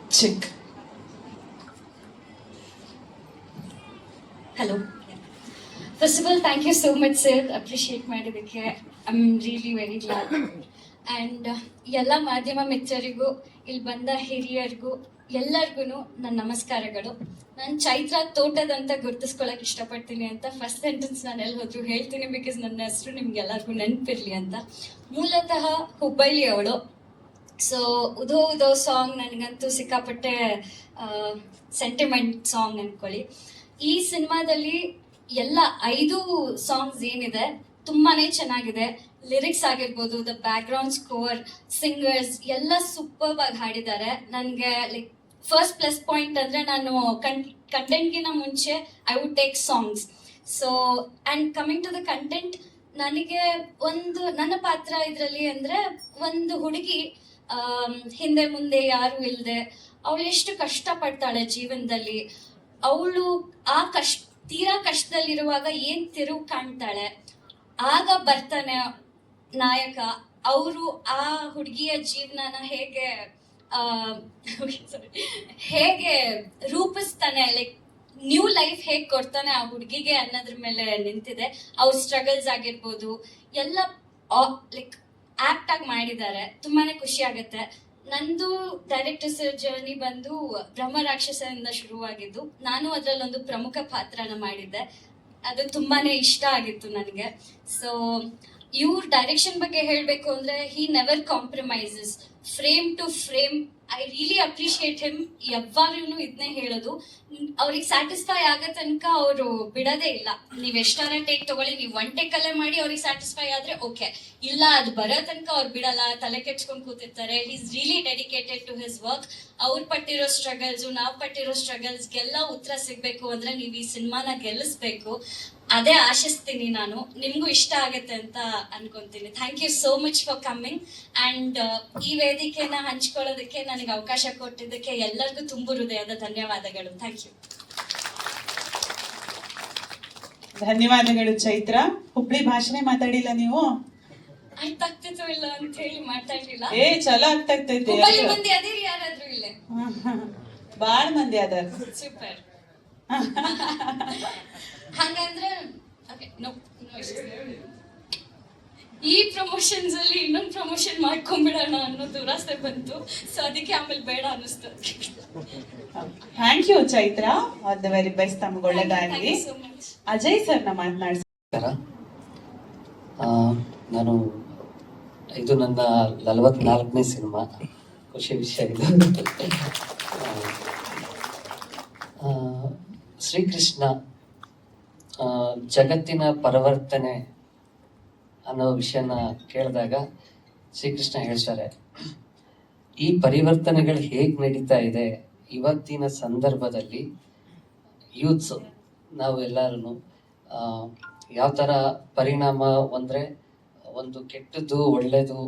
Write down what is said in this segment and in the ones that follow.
Check. Hello. First of all, thank you so much, sir. Appreciate ಮಾಡಿದ್ದಕ್ಕೆ. I'm really very glad. And ಎಲ್ಲ ಮಾಧ್ಯಮ ಮಿತ್ರರಿಗೂ ಇಲ್ಲಿ ಬಂದ ಹಿರಿಯರಿಗೂ ಎಲ್ಲರಿಗೂ ನನ್ನ ನಮಸ್ಕಾರಗಳು. ನಾನು ಚೈತ್ರ ತೋಟದಂತ ಗುರುತಿಸ್ಕೊಳಕ್ ಇಷ್ಟಪಡ್ತೀನಿ ಅಂತ ಫಸ್ಟ್ ಸೆಂಟೆನ್ಸ್ ನಾನು ಎಲ್ಲಿ ಹೋದ್ರು ಹೇಳ್ತೀನಿ, ಬಿಕಾಸ್ ನನ್ನ ಹೆಸರು ನಿಮ್ಗೆಲ್ಲರಿಗೂ ನೆನಪಿರ್ಲಿ ಅಂತ. ಮೂಲತಃ ಹುಬ್ಬಳ್ಳಿಯವಳು. ಸೊ ಉದೋ ಉದೋ ಸಾಂಗ್ ನನಗಂತೂ ಸಿಕ್ಕಾಪಟ್ಟೆ ಸೆಂಟಿಮೆಂಟ್ ಸಾಂಗ್ ಅನ್ಕೊಳ್ಳಿ. ಈ ಸಿನಿಮಾದಲ್ಲಿ ಎಲ್ಲ 5 ಸಾಂಗ್ಸ್ ಏನಿದೆ ತುಂಬಾನೇ ಚೆನ್ನಾಗಿದೆ. ಲಿರಿಕ್ಸ್ ಆಗಿರ್ಬೋದು, the back ground score, singers ಎಲ್ಲ ಸೂಪರ್ ಆಗಿ ಹಾಡಿದ್ದಾರೆ. ನನಗೆ ಲೈಕ್ ಫಸ್ಟ್ ಪ್ಲಸ್ ಪಾಯಿಂಟ್ ಅಂದರೆ ನಾನು ಕಂಟೆಂಟ್ಗಿನ ಮುಂಚೆ I would take songs. So and coming to the content, ನನಗೆ ನನ್ನ ಪಾತ್ರ ಇದರಲ್ಲಿ ಅಂದರೆ ಒಂದು ಹುಡುಗಿ ಹಿಂದೆ ಮುಂದೆ ಯಾರು ಇಲ್ಲದೆ ಅವಳು ಎಷ್ಟು ಕಷ್ಟಪಡ್ತಾಳೆ ಜೀವನದಲ್ಲಿ. ಅವಳು ಆ ತೀರಾ ಕಷ್ಟದಲ್ಲಿರುವಾಗ ಏನ್ ತಿರುವು ಕಾಣ್ತಾಳೆ, ಆಗ ಬರ್ತಾನೆ ನಾಯಕ. ಅವರು ಆ ಹುಡುಗಿಯ ಜೀವನನ ಹೇಗೆ ರೂಪಿಸ್ತಾನೆ, ಲೈಕ್ ನ್ಯೂ ಲೈಫ್ ಹೇಗೆ ಕೊಡ್ತಾನೆ ಆ ಹುಡುಗಿಗೆ ಅನ್ನೋದ್ರ ಮೇಲೆ ನಿಂತಿದೆ. ಅವ್ರ ಸ್ಟ್ರಗಲ್ಸ್ ಆಗಿರ್ಬೋದು ಎಲ್ಲ ಲೈಕ್ ಆಕ್ಟ್ ಆಗಿ ಮಾಡಿದ್ದಾರೆ. ತುಂಬಾನೇ ಖುಷಿ ಆಗುತ್ತೆ. ನಂದು ಡೈರೆಕ್ಟರ್ಸ್ ಜರ್ನಿ ಬಂದು ಬ್ರಹ್ಮ ರಾಕ್ಷಸದಿಂದ ಶುರುವಾಗಿದ್ದು, ನಾನು ಅದರಲ್ಲಿ ಒಂದು ಪ್ರಮುಖ ಪಾತ್ರನ ಮಾಡಿದ್ದೆ. ಅದು ತುಂಬಾನೇ ಇಷ್ಟ ಆಗಿತ್ತು ನನಗೆ. ಸೊ ಇವ್ರ ಡೈರೆಕ್ಷನ್ ಬಗ್ಗೆ ಹೇಳಬೇಕು ಅಂದ್ರೆ, he never compromises frame to frame. I really appreciate him. ಯಾವಾಗ್ಲೂ ಇದನ್ನೇ ಹೇಳೋದು, ಅವ್ರಿಗೆ ಸ್ಯಾಟಿಸ್ಫೈ ಆಗೋ ತನಕ ಅವರು ಬಿಡೋದೇ ಇಲ್ಲ. ನೀವ್ ಎಷ್ಟಾರ ಟೇಕ್ ತಗೊಳ್ಳಿ, ನೀವು 1 ಟೇಕ್ ಅಲ್ಲೇ ಮಾಡಿ ಅವ್ರಿಗೆ ಸ್ಯಾಟಿಸ್ಫೈ ಆದ್ರೆ ಓಕೆ, ಇಲ್ಲ ಅದು ಬರೋ ತನಕ ಅವ್ರು ಬಿಡಲ್ಲ, ತಲೆ ಕೆಡ್ಸ್ಕೊಂಡು ಕೂತಿರ್ತಾರೆ. He is really dedicated to his work. ಅವ್ರು ಪಟ್ಟಿರೋ ಸ್ಟ್ರಗಲ್ಸ್, ನಾವು ಪಟ್ಟಿರೋ ಸ್ಟ್ರಗಲ್ಸ್ಗೆಲ್ಲ ಉತ್ತರ ಸಿಗ್ಬೇಕು ಅಂದ್ರೆ ನೀವು ಈ ಸಿನಿಮಾನ ಗೆಲ್ಲಿಸ್ಬೇಕು. ಅದೇ ಆಶಿಸ್ತೀನಿ ನಾನು. ನಿಮ್ಗೂ ಇಷ್ಟ ಆಗತ್ತೆ ಅಂತ ಅನ್ಕೊಂತೀನಿ. Thank you so much for coming. And ಈ ವೇದಿಕೆನ ಹಂಚ್ಕೊಳ್ಳೋದಕ್ಕೆ ನನಗೆ ಅವಕಾಶ ಕೊಟ್ಟಿದ್ದಕ್ಕೆ ಎಲ್ಲರಿಗೂ ತುಂಬು ಹೃದಯದ ಧನ್ಯವಾದಗಳು. Thank you. ಧನ್ಯವಾದಗಳು ಚೈತ್ರ. ಹುಬ್ಳಿ ಭಾಷೆನೇ ಮಾತಾಡಿಲ್ಲ ನೀವು? ಅರ್ಥ ಆಗ್ತಿತ್ತು ಇಲ್ಲ ಅಂತ ಹೇಳಿ ಮಾತಾಡ್ಲಿಲ್ಲ. ಚಲೋ ಆಗ್ತಾ ಇರ್ತೈತಿ. ಹುಬ್ಬಳ್ಳಿ ಮಂದಿ ಅದೇರಿ ಯಾರಾದ್ರೂ ಇಲ್ಲೇ? ಬಾಳ ಮಂದಿ ಅದ. ಸೂಪರ್. ಹಂಗಂದ್ರೆ ಈ ಪ್ರಮೋಷನ್ಸ್ ಅಲ್ಲಿ ಇನ್ನೊಂದು ಪ್ರಮೋಷನ್ ಮಾಡ್ಕೊಂಡ್ಬಿಡೋಣ ಅನ್ನೋ ದುರಾಸೆ ಬಂತು. ಸೊ ಅದಕ್ಕೆ ಆಮೇಲೆ ಬೇಡ ಅನ್ನಿಸ್ತು. Thank you Chaitra. All the very best. ತಮ್ಗೆ ಒಳ್ಳೆದಾಗಲಿ. ಅಜಯ್ ಸರ್ ನ ಮಾತನಾಡ್ತಾರೆ. ನಾನು ಇದು ನನ್ನ 44ನೇ ಸಿನಿಮಾ. ಖುಷಿ ವಿಷಯ ಇದು. ಶ್ರೀಕೃಷ್ಣ ಜಗತ್ತಿನ ಪರಿವರ್ತನೆ ಅನ್ನೋ ವಿಷಯನ ಕೇಳಿದಾಗ ಶ್ರೀಕೃಷ್ಣ ಹೇಳ್ತಾರೆ, ಈ ಪರಿವರ್ತನೆಗಳು ಹೇಗೆ ನಡೀತಾ ಇದೆ ಇವತ್ತಿನ ಸಂದರ್ಭದಲ್ಲಿ ಯೂತ್ಸ್ ನಾವೆಲ್ಲರೂ ಯಾವ ಥರ ಪರಿಣಾಮ ಅಂದರೆ, ಒಂದು ಕೆಟ್ಟದ್ದು ಒಳ್ಳೆಯದು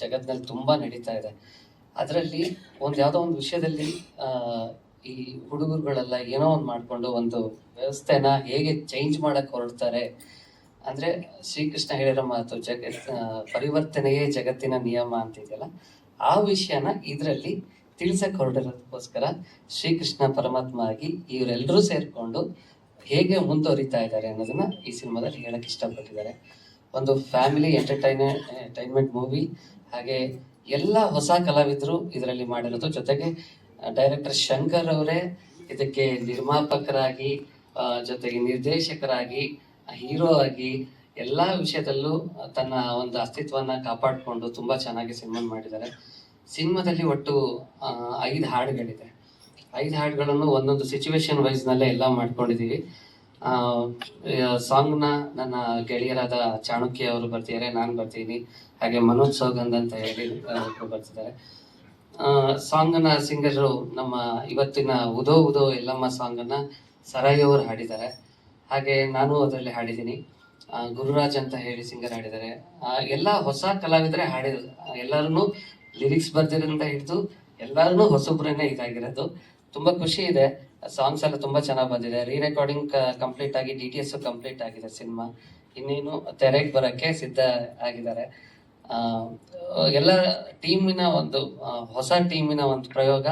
ಜಗತ್ತಿನಲ್ಲಿ ತುಂಬ ನಡೀತಾ ಇದೆ. ಅದರಲ್ಲಿ ಯಾವುದೋ ಒಂದು ವಿಷಯದಲ್ಲಿ ಈ ಹುಡುಗರುಗಳೆಲ್ಲ ಏನೋ ಒಂದು ಮಾಡಿಕೊಂಡು ಒಂದು ವ್ಯವಸ್ಥೆನ ಹೇಗೆ ಚೇಂಜ್ ಮಾಡಕ್ಕೆ ಹೊರಡ್ತಾರೆ ಅಂದರೆ, ಶ್ರೀಕೃಷ್ಣ ಹೇಳಿರೋ ಮಾತು ಪರಿವರ್ತನೆಯೇ ಜಗತ್ತಿನ ನಿಯಮ ಅಂತಿದೆಯಲ್ಲ, ಆ ವಿಷಯನ ಇದರಲ್ಲಿ ತಿಳಿಸಕ್ಕೆ ಹೊರಡಿರೋದಕ್ಕೋಸ್ಕರ ಶ್ರೀಕೃಷ್ಣ ಪರಮಾತ್ಮ ಆಗಿ ಇವರೆಲ್ಲರೂ ಸೇರಿಕೊಂಡು ಹೇಗೆ ಮುಂದುವರಿತಾ ಇದ್ದಾರೆ ಅನ್ನೋದನ್ನ ಈ ಸಿನಿಮಾದಲ್ಲಿ ಹೇಳಕ್ಕೆ ಇಷ್ಟಪಟ್ಟಿದ್ದಾರೆ. ಒಂದು ಫ್ಯಾಮಿಲಿ ಎಂಟರ್ಟೈನ್ಮೆಂಟ್ ಮೂವಿ. ಹಾಗೆ ಎಲ್ಲ ಹೊಸ ಕಲಾವಿದರು ಇದರಲ್ಲಿ ಮಾಡಿರೋದು. ಜೊತೆಗೆ ಡೈರೆಕ್ಟರ್ ಶಂಕರ್ ಅವರೇ ಇದಕ್ಕೆ ನಿರ್ಮಾಪಕರಾಗಿ, ಜೊತೆಗೆ ನಿರ್ದೇಶಕರಾಗಿ, ಹೀರೋ ಆಗಿ ಎಲ್ಲ ವಿಷಯದಲ್ಲೂ ತನ್ನ ಒಂದು ಅಸ್ತಿತ್ವನ ಕಾಪಾಡಿಕೊಂಡು ತುಂಬಾ ಚೆನ್ನಾಗಿ ಸಿನಿಮಾ ಮಾಡಿದ್ದಾರೆ. ಸಿನಿಮಾದಲ್ಲಿ ಒಟ್ಟು 5 ಹಾಡುಗಳಿದೆ. 5 ಹಾಡುಗಳನ್ನು ಒಂದೊಂದು ಸಿಚುವೇಶನ್ ವೈಸ್ನಲ್ಲೇ ಎಲ್ಲ ಮಾಡ್ಕೊಂಡಿದ್ದೀವಿ. ಸಾಂಗ್ನ ನನ್ನ ಗೆಳೆಯರಾದ ಚಾಣಕ್ಯ ಅವರು ಬರ್ತಿದ್ದಾರೆ, ನಾನು ಬರ್ತೀನಿ, ಹಾಗೆ ಮನೋಜ್ ಸೌಗಂಧ್ ಅಂತ ಹೇಳಿ ಬರ್ತಿದ್ದಾರೆ. ಸಾಂಗ್ನ ಸಿಂಗರು ನಮ್ಮ ಇವತ್ತಿನ ಉದೋ ಉದೋ ಎಲ್ಲಮ್ಮ ಸಾಂಗನ್ನ ಸರಾಯಿ ಅವರು ಹಾಡಿದ್ದಾರೆ. ಹಾಗೆ ನಾನು ಅದರಲ್ಲಿ ಹಾಡಿದ್ದೀನಿ. ಗುರುರಾಜ್ ಅಂತ ಹೇಳಿ ಸಿಂಗರ್ ಹಾಡಿದ್ದಾರೆ. ಎಲ್ಲ ಹೊಸ ಕಲಾವಿದರೇ ಹಾಡಿದ್ರು. ಎಲ್ಲರೂ ಲಿರಿಕ್ಸ್ ಬರ್ದಿರೋದ್ರಿಂದ ಹಿಡಿದು ಎಲ್ಲರೂ ಹೊಸೊಬ್ರನ್ನೇ ಇದಾಗಿರೋದು. ತುಂಬ ಖುಷಿ ಇದೆ. ಸಾಂಗ್ಸ್ ಎಲ್ಲ ತುಂಬ ಚೆನ್ನಾಗಿ ಬಂದಿದೆ. ರೀ ರೆಕಾರ್ಡಿಂಗ್ ಕಂಪ್ಲೀಟ್ ಆಗಿ DTS ಕಂಪ್ಲೀಟ್ ಆಗಿದೆ. ಸಿನಿಮಾ ಇನ್ನೇನು ತೆರೆಗೆ ಬರೋಕ್ಕೆ ಸಿದ್ಧ ಆಗಿದ್ದಾರೆ. ಎಲ್ಲ ಟೀಮಿನ ಒಂದು ಹೊಸ ಟೀಮಿನ ಒಂದು ಪ್ರಯೋಗ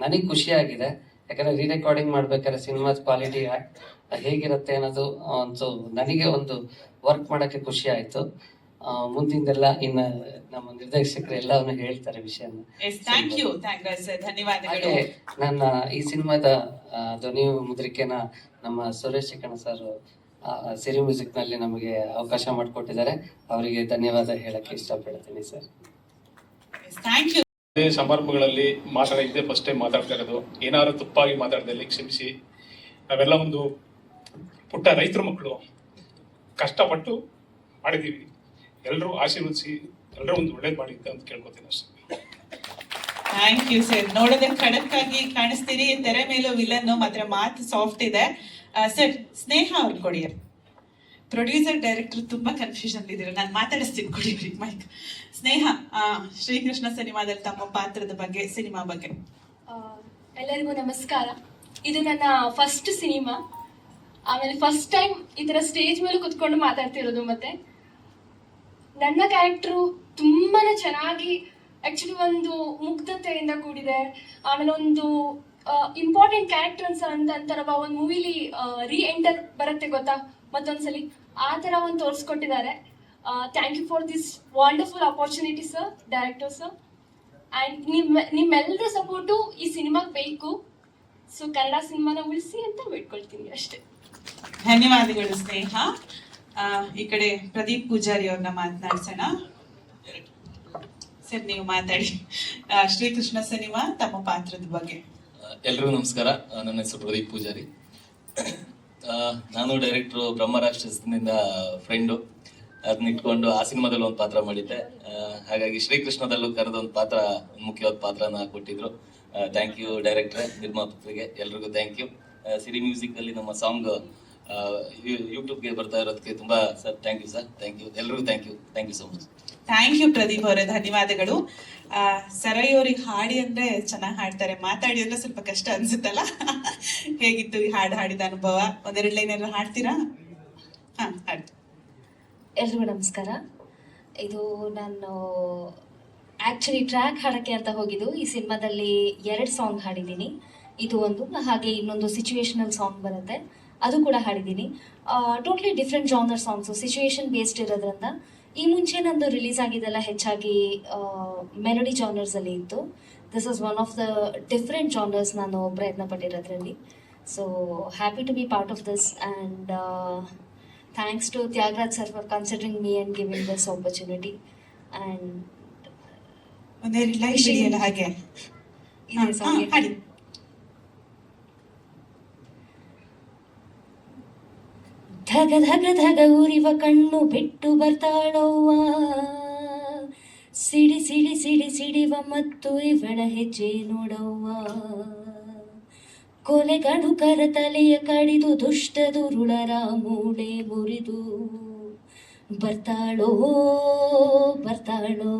ನನಗೆ ಖುಷಿಯಾಗಿದೆ. ಯಾಕಂದ್ರೆ ರೀ ರೆಕಾರ್ಡಿಂಗ್ ಮಾಡ್ಬೇಕಾದ್ರೆ ಸಿನಿಮಾದ ಕ್ವಾಲಿಟಿ ಹೇಗಿರುತ್ತೆ ಅನ್ನೋದು ಒಂದು ನನಗೆ ಒಂದು ವರ್ಕ್ ಮಾಡೋಕ್ಕೆ ಖುಷಿ ಆಯಿತು. ಮುಂದಿಂದೆಲ್ಲ ಇನ್ನು ನಮ್ಮ ನಿರ್ದೇಶಕರು ಎಲ್ಲವನ್ನು ಹೇಳ್ತಾರೆ ವಿಷಯನ. ಥ್ಯಾಂಕ್ ಯು ಸರ್, ಧನ್ಯವಾದಗಳು. ಹಾಗೆ ನನ್ನ ಈ ಸಿನಿಮಾದ ಧ್ವನಿ ಮುದ್ರಿಕೆನ ನಮ್ಮ ಸುರೇಶ್ ಚಿಕ್ಕಣ್ಣ ಸರ್ ಸಿರಿ ಮ್ಯೂಸಿಕ್ ನಲ್ಲಿ ನಮಗೆ ಅವಕಾಶ ಮಾಡಿಕೊಟ್ಟಿದ್ದಾರೆ. ಅವರಿಗೆ ಧನ್ಯವಾದ ಹೇಳಕ್ಕೆ ಇಷ್ಟಪಡ್ತೀನಿ ಸರ್. Thank you. ಸಮಾರಂಭಗಳಲ್ಲಿ ಮಾತಾಡಿದ್ದೆ ಫಸ್ಟ್ ಟೈಮ್ ಮಾತಾಡ್ತಾ ಇರೋದು. ಏನಾದ್ರು ತಪ್ಪಾಗಿ ಮಾತಾಡ್ದಲ್ಲಿ ಕ್ಷಮಿಸಿ. ನಾವೆಲ್ಲ ಒಂದು ಪುಟ್ಟ ರೈತರ ಮಕ್ಕಳು, ಕಷ್ಟಪಟ್ಟು ಮಾಡಿದ್ದೀವಿ. ಎಲ್ಲರೂ ಆಶೀರ್ವದಿಸಿ, ಎಲ್ಲರೂ ಒಂದು ಒಳ್ಳೇದು ಮಾಡಿದ್ದೆ ಅಂತ ಕೇಳ್ಕೊತೀನಿ ಅಷ್ಟೇ. Thank you sir. ನೋಡೋದಕ್ಕೆ ಖಡಕ್ ಆಗಿ ಕಾಣಿಸ್ತೀರಿ, ತೆರೆ ಮೇಲೂ ವಿಲನ್, ಮಾತ್ರ ಮಾತು ಸಾಫ್ಟ್ ಇದೆ. ಸರ್, ಸ್ನೇಹ ಅವ್ರು ಕೊಡಿ. ಪ್ರೊಡ್ಯೂಸರ್ ಡೈರೆಕ್ಟರ್ ತುಂಬಾ ಕನ್ಫ್ಯೂಷನ್ ಇದ್ದೀರಾ, ನಾನು ಮಾತಾಡಿಸ್ತೀನಿ, ಕೊಡಿ ಮೈಕ್. ಸ್ನೇಹ, ಶ್ರೀಕೃಷ್ಣ ಸಿನಿಮಾದಲ್ಲಿ ತಮ್ಮ ಪಾತ್ರದ ಬಗ್ಗೆ, ಸಿನಿಮಾ ಬಗ್ಗೆ. ಎಲ್ಲರಿಗೂ ನಮಸ್ಕಾರ. ಇದು ನನ್ನ ಫಸ್ಟ್ ಸಿನಿಮಾ. ಆಮೇಲೆ ಫಸ್ಟ್ ಟೈಮ್ ಈ ಥರ ಸ್ಟೇಜ್ ಮೇಲೆ ಕುತ್ಕೊಂಡು ಮಾತಾಡ್ತಿರೋದು. ಮತ್ತೆ ನನ್ನ ಕ್ಯಾರೆಕ್ಟ್ರು ತುಂಬಾನೇ ಚೆನ್ನಾಗಿ, ಆಕ್ಚುಲಿ ಒಂದು ಮುಗ್ಧತೆಯಿಂದ ಕೂಡಿದೆ. ಆಮೇಲೆ ಒಂದು ಇಂಪಾರ್ಟೆಂಟ್ ಕ್ಯಾರೆಕ್ಟರ್ಸ್ ಅಂತಾರವ ಒಂದು ಮೂವಿಲಿ ಎಂಟರ್ ಬರುತ್ತೆ ಗೊತ್ತಾ, ಮತ್ತೊಂದ್ಸಲಿ ಆ ಥರ ಒಂದು ತೋರಿಸ್ಕೊಟ್ಟಿದ್ದಾರೆ. Thank you for this wonderful opportunity sir, director sir. And ನಿಮ್ಮೆಲ್ಲರ ಸಪೋರ್ಟು ಈ ಸಿನಿಮಾಗೆ ಬೇಕು. ಸೊ ಕನ್ನಡ ಸಿನಿಮಾನ ಉಳಿಸಿ ಅಂತ ಬೇಡ್ಕೊಳ್ತೀನಿ ಅಷ್ಟೇ. ಧನ್ಯವಾದಗಳು ಸ್ನೇಹ. ಈ ಕಡೆ ಪ್ರದೀಪ್ ಪೂಜಾರಿ ಅವ್ರನ್ನ ಮಾತನಾಡ್ಸೋಣ. ಸರ್, ನೀವು ಮಾತಾಡಿ. ಶ್ರೀಕೃಷ್ಣ ಸಿನಿಮಾ, ತಮ್ಮ ಪಾತ್ರದ ಬಗ್ಗೆ. ಎಲ್ರಿಗೂ ನಮಸ್ಕಾರ. ನನ್ನ ಹೆಸರು ಪ್ರದೀಪ್ ಪೂಜಾರಿ. ನಾನು ಡೈರೆಕ್ಟ್ರು ಬ್ರಹ್ಮರಾಕ್ಷಸದಿಂದ ಫ್ರೆಂಡು. ಅದನ್ನ ಇಟ್ಕೊಂಡು ಆ ಸಿನಿಮಾದಲ್ಲಿ ಒಂದು ಪಾತ್ರ ಮಾಡಿದ್ದೆ. ಹಾಗಾಗಿ ಶ್ರೀಕೃಷ್ಣದಲ್ಲೂ ಕರೆದ ಒಂದು ಪಾತ್ರ, ಮುಖ್ಯವಾದ ಪಾತ್ರನ ಕೊಟ್ಟಿದ್ರು. ಥ್ಯಾಂಕ್ ಯು ಡೈರೆಕ್ಟ್ರೆ, ನಿರ್ಮಾಪಕರಿಗೆ ಎಲ್ರಿಗೂ ಥ್ಯಾಂಕ್ ಯು. ಸಿರಿ ಮ್ಯೂಸಿಕ್ ಅಲ್ಲಿ ನಮ್ಮ ಸಾಂಗ್ ಯೂಟ್ಯೂಬ್ಗೆ ಬರ್ತಾ ಇರೋದಕ್ಕೆ ತುಂಬಾ sir thank you sir, thank you ಎಲ್ರಿಗೂ, thank you so much. Thank you Pradeep ಅವರೇ, ಧನ್ಯವಾದಗಳು. ಸರೈ ಅವ್ರಿಗೆ ಹಾಡಿ ಅಂದ್ರೆ ಚೆನ್ನಾಗಿ ಹಾಡ್ತಾರೆ, ಮಾತಾಡಿ ಅಂದ್ರೆ ಸ್ವಲ್ಪ ಕಷ್ಟ ಅನ್ಸುತ್ತಲ್ಲ. ಹೇಗಿತ್ತು ಈ ಹಾಡು ಹಾಡಿದ ಅನುಭವ? ಒಂದೆರಡು ಲೈನ್ ಏನಾದ್ರು ಹಾಡ್ತೀರಾ? ಹಾ, ಹಾಡಿ. ಎಲ್ರಿಗೂ ನಮಸ್ಕಾರ. ಇದು ನಾನು ಆ್ಯಕ್ಚುಲಿ ಟ್ರ್ಯಾಕ್ ಹಾಡೋಕ್ಕೆ ಅಂತ ಹೋಗಿದ್ದು. ಈ ಸಿನಿಮಾದಲ್ಲಿ 2 ಸಾಂಗ್ ಹಾಡಿದ್ದೀನಿ. ಇದು ಒಂದು, ಹಾಗೆ ಇನ್ನೊಂದು ಸಿಚುವೇಶನಲ್ ಸಾಂಗ್ ಬರುತ್ತೆ, ಅದು ಕೂಡ ಹಾಡಿದ್ದೀನಿ. Totally different genre songs, situation based ಇರೋದ್ರಿಂದ. ಈ ಮುಂಚೆ ನಂದು ರಿಲೀಸ್ ಆಗಿದ್ದೆಲ್ಲ ಹೆಚ್ಚಾಗಿ ಮೆಲೋಡಿ ಜಾನರ್ಸಲ್ಲಿ ಇತ್ತು. This is one of the different genres ನಾನು ಪ್ರಯತ್ನ ಪಟ್ಟಿರೋದ್ರಲ್ಲಿ. So happy to be part of this, and thanks to Thyagaraj sir for considering me and giving this opportunity. And ಒಂದೆರಡು ಲೈನ್ ಇದೆಯಲ್ಲ ಹಾಗೆ ಹಾಡಿ. ಧಗ ಧಗ ಧಗ ಉರಿವ ಕಣ್ಣು ಬಿಟ್ಟು ಬರ್ತಾಳವ್ವ, ಸಿಡಿ ಸಿಡಿ ಸಿಡಿ ಸಿಡಿವ ಮತ್ತು ಇವಳ ಹೆಜ್ಜೆ ನೋಡವ್ವ, ಕೊಲೆಗಡು ಕರ ತಲೆಯ ಕಡಿದು ದುಷ್ಟ ದುರುಳರ ಮೂಳೆ ಮುರಿದು ಬರ್ತಾಳೋ ಬರ್ತಾಳೋ.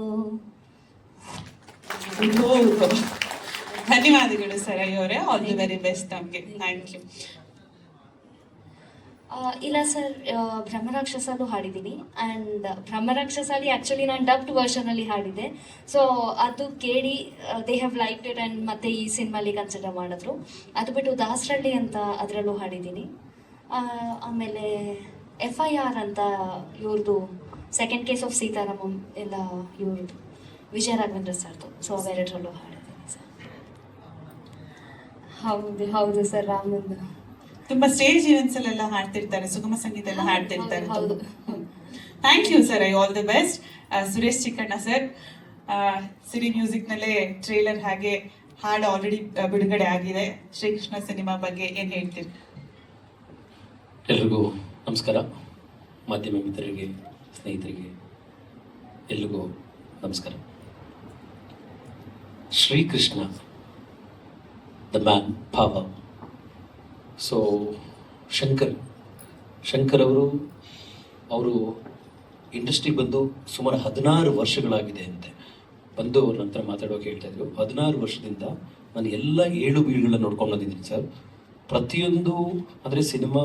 ಧನ್ಯವಾದಗಳು ಸರೈ ಅವರೇ, ಆಲ್ ದಿ ವೆರಿ ಬೆಸ್ಟ್ ನಮಗೆ. Thank you. ಇಲ್ಲ ಸರ್, ಬ್ರಹ್ಮರಾಕ್ಷಸಲ್ಲೂ ಹಾಡಿದ್ದೀನಿ. ಆ್ಯಂಡ್ ಬ್ರಹ್ಮರಾಕ್ಷಸಲ್ಲಿ ಆ್ಯಕ್ಚುಲಿ ನಾನು ಡಬ್ಡ್ ವರ್ಷನಲ್ಲಿ ಹಾಡಿದ್ದೆ. ಸೊ ಅದು ಕೇಳಿ they have like it and ಮತ್ತೆ ಈ ಸಿನಿಮಾಲಿ ಕನ್ಸಿಡರ್ ಮಾಡಿದ್ರು. ಅದು ಬಿಟ್ಟು ದಾಸರಳ್ಳಿ ಅಂತ ಅದರಲ್ಲೂ ಹಾಡಿದ್ದೀನಿ. ಆಮೇಲೆ FIR ಅಂತ ಇವ್ರದ್ದು ಸೆಕೆಂಡ್ ಕೇಸ್ ಆಫ್ ಸೀತಾರಾಮಂ ಎಲ್ಲ ಇವ್ರದ್ದು ವಿಜಯ ರಾಘವೇಂದ್ರ ಸರ್ದು. ಸೊ ಅವೆರಡರಲ್ಲೂ ಹಾಡಿದ್ದೀನಿ ಸರ್. ಹೌದು ಸರ್, ರಾಮಂದು ತುಂಬಾ ಸ್ಟೇಜ್ ಈವೆಂಟ್ಸ್ ಅಲ್ಲೆಲ್ಲ ಹಾಡ್ತಿರ್ತಾರೆ, ಸುಗಮ ಸಂಗೀತ ಎಲ್ಲ ಹಾಡ್ತಿರ್ತಾರೆ. Thank you sir, all the best. Suresh Chikkanna sir, Siri music ನಲ್ಲೇ ಟ್ರೇಲರ್ ಹಾಗೆ ಹಾಡು ಆಲ್ರೆಡಿ ಬಿಡುಗಡೆ ಆಗಿದೆ. ಶ್ರೀಕೃಷ್ಣ ಸಿನಿಮಾ ಬಗ್ಗೆ ಏನ್ ಹೇಳ್ತೀರಿ? ಎಲ್ರಿಗೂ ನಮಸ್ಕಾರ. ಮಾಧ್ಯಮ ಮಿತ್ರರಿಗೆ, ಸ್ನೇಹಿತರಿಗೆ ಎಲ್ರಿಗೂ ನಮಸ್ಕಾರ. Srikrishna, the man power. So Shankar ಅವರು ಇಂಡಸ್ಟ್ರಿಗೆ ಬಂದು ಸುಮಾರು 16 ವರ್ಷಗಳಾಗಿದೆ ಅಂತೆ. ಬಂದು ಅವ್ರ ನಂತರ ಮಾತಾಡುವಾಗ ಹೇಳ್ತಾ ಇದ್ರು, 16 ವರ್ಷದಿಂದ ನಾನು ಎಲ್ಲ 7 ಬೀಳುಗಳನ್ನ ನೋಡ್ಕೊಂಡು ಬಂದಿದ್ದೀನಿ ಸರ್. ಪ್ರತಿಯೊಂದು ಅಂದರೆ ಸಿನಿಮಾ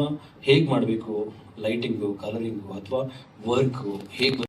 ಹೇಗೆ ಮಾಡಬೇಕು, ಲೈಟಿಂಗು, ಕಲರಿಂಗು ಅಥವಾ ವರ್ಕು ಹೇಗೆ